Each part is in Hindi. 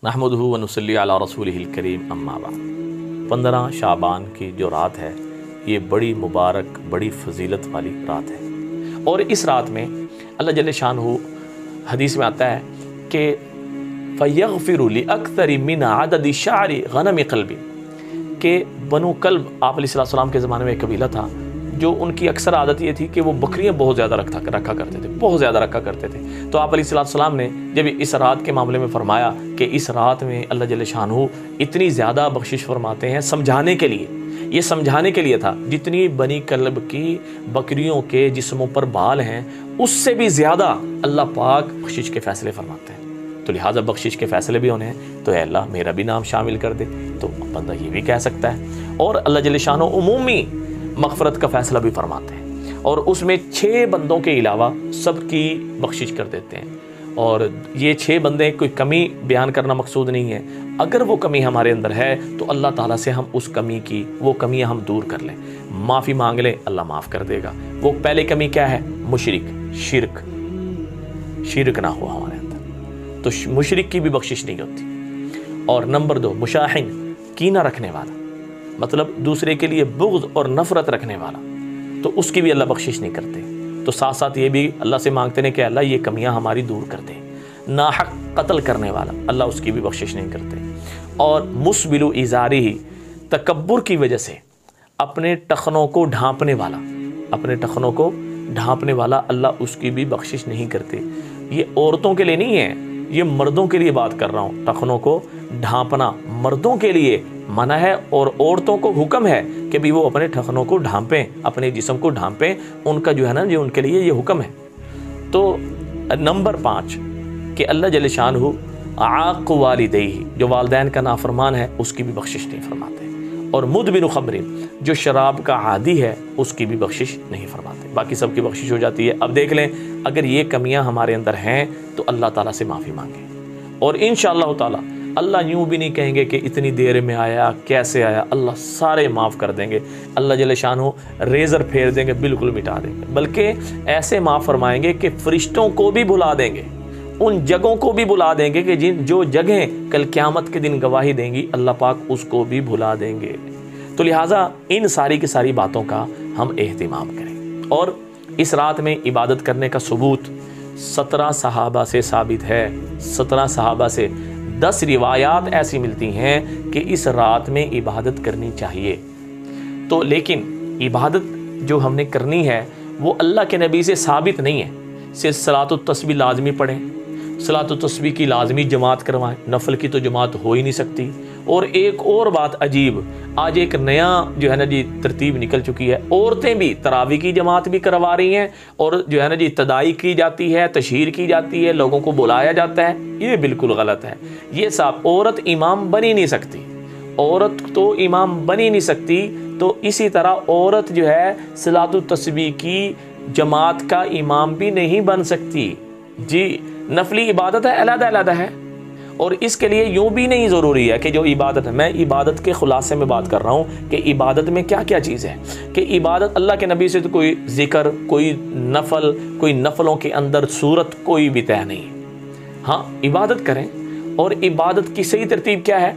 नहमदुहु व नुसल्ली अला रसूलिहिल करीम अम्मा बाद। 15 शाबान की जो रात है ये बड़ी मुबारक बड़ी फजीलत वाली रात है। और इस रात में अल्लाह जल्ल शानहू हदीस में आता है कि फ़यग़फ़िरु लिअक्सरि मिन अददि शाअरि गनम क़ल्बी, कि बनु कल्ब आप अलैहिस्सलाम के ज़माने में एक कबीला था जो उनकी अक्सर आदत ये थी कि वो बकरियाँ बहुत ज़्यादा रखा करते थे, बहुत ज़्यादा रखा करते थे। तो आप अलैहिस्सलाम ने जब इस रात के मामले में फरमाया कि इस रात में अल्लाह जल्ल शानहू इतनी ज़्यादा बख्शिश फरमाते हैं, समझाने के लिए, ये समझाने के लिए था जितनी बनी कल्ब की बकरियों के जिस्मों पर बाल हैं उससे भी ज़्यादा अल्लाह पाक बख्शिश के फ़ैसले फरमाते हैं। तो लिहाजा बख्शिश के फ़ैसले भी होने हैं तो अल्लाह मेरा भी नाम शामिल कर दे, तो बंदा ये भी कह सकता है। और अल्लाह जल्ल शानहू उमूमी मग़फ़रत का फ़ैसला भी फरमाते हैं और उसमें 6 बंदों के अलावा सबकी बख्शिश कर देते हैं। और ये 6 बंदे कोई कमी बयान करना मकसूद नहीं है, अगर वो कमी हमारे अंदर है तो अल्लाह ताला से हम उस कमी की वो कमियां हम दूर कर लें, माफ़ी मांग लें, अल्लाह माफ़ कर देगा। वो पहले कमी क्या है? शिरक ना हो हमारे अंदर, तो मुशरिक की भी बख्शिश नहीं होती। और नंबर 2 मुशाहिन, कीना रखने वाला, मतलब दूसरे के लिए बुग़्ज़ और नफ़रत रखने वाला, तो उसकी भी अल्लाह बख्शिश नहीं करते। तो साथ साथ ये भी अल्लाह से मांगते हैं कि अल्लाह ये कमियां हमारी दूर कर दे। नाहक कत्ल करने वाला, अल्लाह उसकी भी बख्शिश नहीं करते। और मुस्बिलु इज़ारी ही, तकब्बुर की वजह से अपने टखनों को ढांपने वाला, अपने टखनों को ढांपने वाला, अल्लाह उसकी भी बख्शिश नहीं करते। ये औरतों के लिए नहीं है, ये मर्दों के लिए बात कर रहा हूँ। टखनों को ढांपना मर्दों के लिए मना है और औरतों को हुक्म है कि भी वो अपने ठखनों को ढांपें, अपने जिस्म को ढांपें, उनका जो है ना ये उनके लिए ये हुक्म है। तो नंबर 5 कि अल्लाह जल्ल शानहू आक़ वालिदैहि, जो वालिदैन का नाफरमान है उसकी भी बख्शिश नहीं फरमाते। और मुदबिनु ख़म्रिन, जो शराब का आदी है उसकी भी बख्शिश नहीं फरमाते। बाकी सबकी बख्शिश हो जाती है। अब देख लें, अगर ये कमियां हमारे अंदर हैं तो अल्लाह ताला से माफ़ी मांगें और इंशाअल्लाह ताला अल्लाह यूँ भी नहीं कहेंगे कि इतनी देर में आया, कैसे आया, अल्लाह सारे माफ़ कर देंगे। अल्लाह जल्ल शानहू रेज़र फेर देंगे, बिल्कुल मिटा देंगे, बल्कि ऐसे माफ़ फरमाएंगे कि फ़रिश्तों को भी बुला देंगे, उन जगहों को भी बुला देंगे कि जो जगहें कल क़यामत के दिन गवाही देंगी, अल्लाह पाक उसको भी भुला देंगे। तो लिहाजा इन सारी की सारी बातों का हम एहतिमाम करें। और इस रात में इबादत करने का सबूत 17 सहाबा से साबित है। 17 सहाबा से 10 रिवायात ऐसी मिलती हैं कि इस रात में इबादत करनी चाहिए। तो लेकिन इबादत जो हमने करनी है वो अल्लाह के नबी से साबित नहीं है। सिर्फ सलातो तस्बीह लाजमी पढ़ें, सलातो तस्बीह की लाजमी जमात करवाएं, नफल की तो जमात हो ही नहीं सकती। और एक और बात अजीब, आज एक नया जो है ना जी तरतीब निकल चुकी है, औरतें भी तरावी की जमात भी करवा रही हैं और जो है ना जी तदाई की जाती है, तशहीर की जाती है, लोगों को बुलाया जाता है। ये बिल्कुल गलत है। ये सब, औरत इमाम बन ही नहीं सकती, औरत तो इमाम बन ही नहीं सकती। तो इसी तरह औरत जो है सलातो तस्बीह की जमात का इमाम भी नहीं बन सकती जी। नफली इबादत है, अलग-अलग है। और इसके लिए यूँ भी नहीं ज़रूरी है कि जो इबादत है, मैं इबादत के खुलासे में बात कर रहा हूँ कि इबादत में क्या क्या चीज़ है। कि इबादत अल्लाह के नबी से तो कोई ज़िक्र, कोई नफल, कोई नफलों के अंदर सूरत कोई भी तय नहीं है। हाँ, इबादत करें। और इबादत की सही तरतीब क्या है,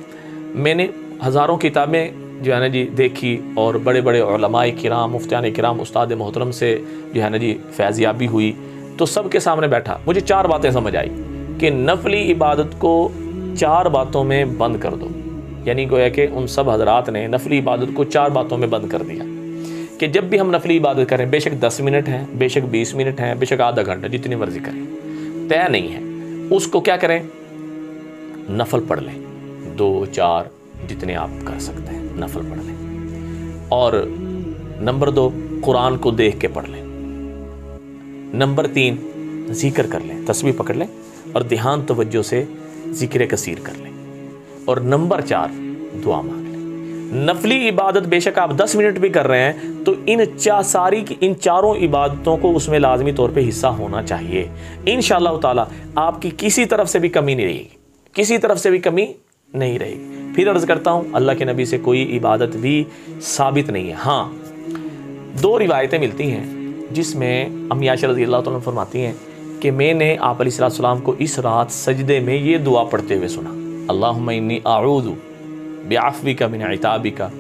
मैंने हज़ारों किताबें जो है ना जी देखी और बड़े बड़े उलमाए किराम, मुफ्तियान किराम, उस्ताद मोहतरम से जो है ना जी फैज़याबी हुई, तो सब के सामने बैठा, मुझे 4 बातें समझ आई कि नफली इबादत को 4 बातों में बंद कर दो। यानी गोया कि उन सब हजरात ने नफली इबादत को 4 बातों में बंद कर दिया कि जब भी हम नफली इबादत करें, बेशक 10 मिनट है, बेशक 20 मिनट है, बेशक आधा घंटा, जितनी मर्जी करें, तय नहीं है। उसको क्या करें, नफल पढ़ लें, 2, 4 जितने आप कर सकते हैं नफल पढ़ लें। और नंबर 2 कुरान को देख के पढ़ लें। नंबर 3 जिक्र कर लें, तस्बीह पकड़ लें और ध्यान तवज्जो से जिक्र कसीर कर लें। और नंबर 4 दुआ मांग लें। नफली इबादत बेशक आप 10 मिनट भी कर रहे हैं तो इन चारों इबादतों को उसमें लाजमी तौर पे हिस्सा होना चाहिए। इंशाअल्लाह ताला आपकी किसी तरफ से भी कमी नहीं रहेगी, किसी तरफ से भी कमी नहीं रहेगी। फिर अर्ज़ करता हूँ, अल्लाह के नबी से कोई इबादत भी साबित नहीं है। हाँ, 2 रिवायतें मिलती हैं जिसमें अम्मी आयशा रज़ियल्लाहु तआला फरमाती हैं कि मैंने आप अलैहिस्सलाम को इस रात सजदे में ये दुआ पढ़ते हुए सुना। अल्लाहुम्मा इन्नी अऊज़ु बिअफ़्विका मिन इताबिका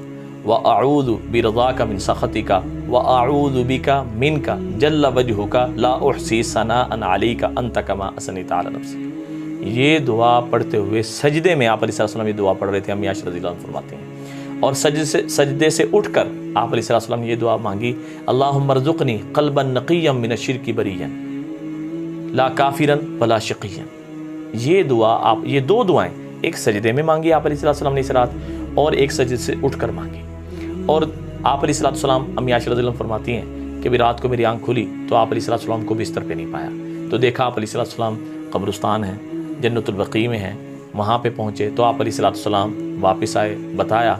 व अऊज़ु बिरज़ाका मिन सख़तिका व अऊज़ु बिका मिनका जल्ल वजहुका ला उहसी सनाअन अलैका अंत कमा असनैता अला नफ्सी। ये दुआ पढ़ते हुए सजदे में आप अलैहि सल्लम ये दुआ पढ़ रहे थे। अम्मी आयशा रज़ियल्लाहु अन्हा फरमाती हैं, और सजदे से उठकर आप अलैहि सल्लम ये दुआ मांगी, अल्लाहुम्मा रज़ुक़नी क़ल्बन नक़िय्यन मिनश्शिर्कि बरिय्यन ला काफ़िरन वला शक़िय्यन। ये दुआ आप, ये दो दुआएं, एक सजदे में मांगी आप अलैहि सल्लम ने इस रात, और एक सजदे से उठकर मांगी। और आप अलैहिस्सलाम, अम्मी आयशा रज़ियल्लाहु अन्हा फरमाती हैं कि भी रात को मेरी आंख खुली तो आप अलैहिस्सलाम को बिस्तर पे नहीं पाया, तो देखा आप अलैहिस्सलाम कब्रिस्तान है, जन्नतुल बक़ी में हैं, वहाँ पे पहुँचे तो आप अलैहिस्सलाम वापस आए, बताया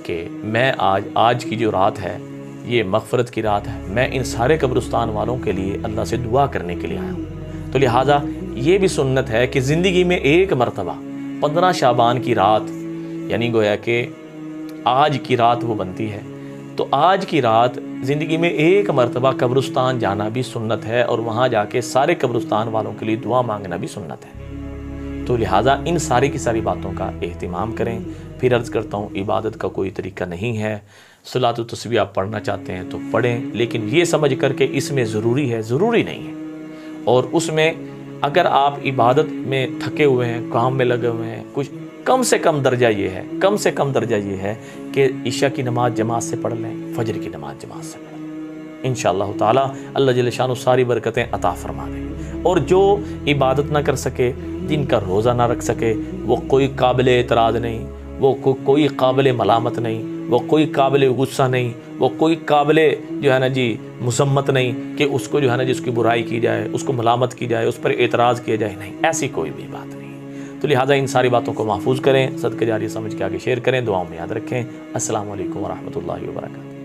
कि मैं आज की जो रात है ये मग़फ़रत की रात है, मैं इन सारे कब्रिस्तान वालों के लिए अल्लाह से दुआ करने के लिए आया हूँ। तो लिहाजा ये भी सुन्नत है कि ज़िंदगी में एक मरतबा 15 शाबान की रात, यानी गोया कि आज की रात वो बनती है, तो आज की रात ज़िंदगी में एक मरतबा कब्रिस्तान जाना भी सुन्नत है, और वहाँ जाके सारे कब्रिस्तान वालों के लिए दुआ मांगना भी सुन्नत है। तो लिहाजा इन सारी की सारी बातों का एहतिमाम करें। फिर अर्ज़ करता हूँ, इबादत का कोई तरीका नहीं है। सलात व तस्बीह आप पढ़ना चाहते हैं तो पढ़ें, लेकिन ये समझ कर के इसमें ज़रूरी है, ज़रूरी नहीं है। और उसमें अगर आप इबादत में थके हुए हैं, काम में लगे हुए हैं, कुछ कम से कम दर्जा ये है, कम से कम दर्जा ये है कि इशा की नमाज़ जमात से पढ़ लें, फजर की नमाज़ जमात से पढ़ लें। इंशाअल्लाह ताला अल्लाह जल्ल शानु सारी बरकतें अता फरमा दें। और जो इबादत ना कर सके, जिनका रोज़ा ना रख सके, वो कोई काबिल एतराज़ नहीं, वो कोई काबिल मलामत नहीं, वो कोई काबिल गुस्सा नहीं, वो कोई काबिल जो है ना जी मुसम्मत नहीं कि उसको जो है ना जिसकी बुराई की जाए, उसको मलामत की जाए, उस पर एतराज़ किया जाए, नहीं, ऐसी कोई भी बात नहीं। तो लिहाजा इन सारी बातों को महफूज करें, सदक़े जारिया समझ के आगे शेयर करें, दुआओं में याद रखें। अस्सलामु अलैकुम व रहमतुल्लाहि व बरकातुहू।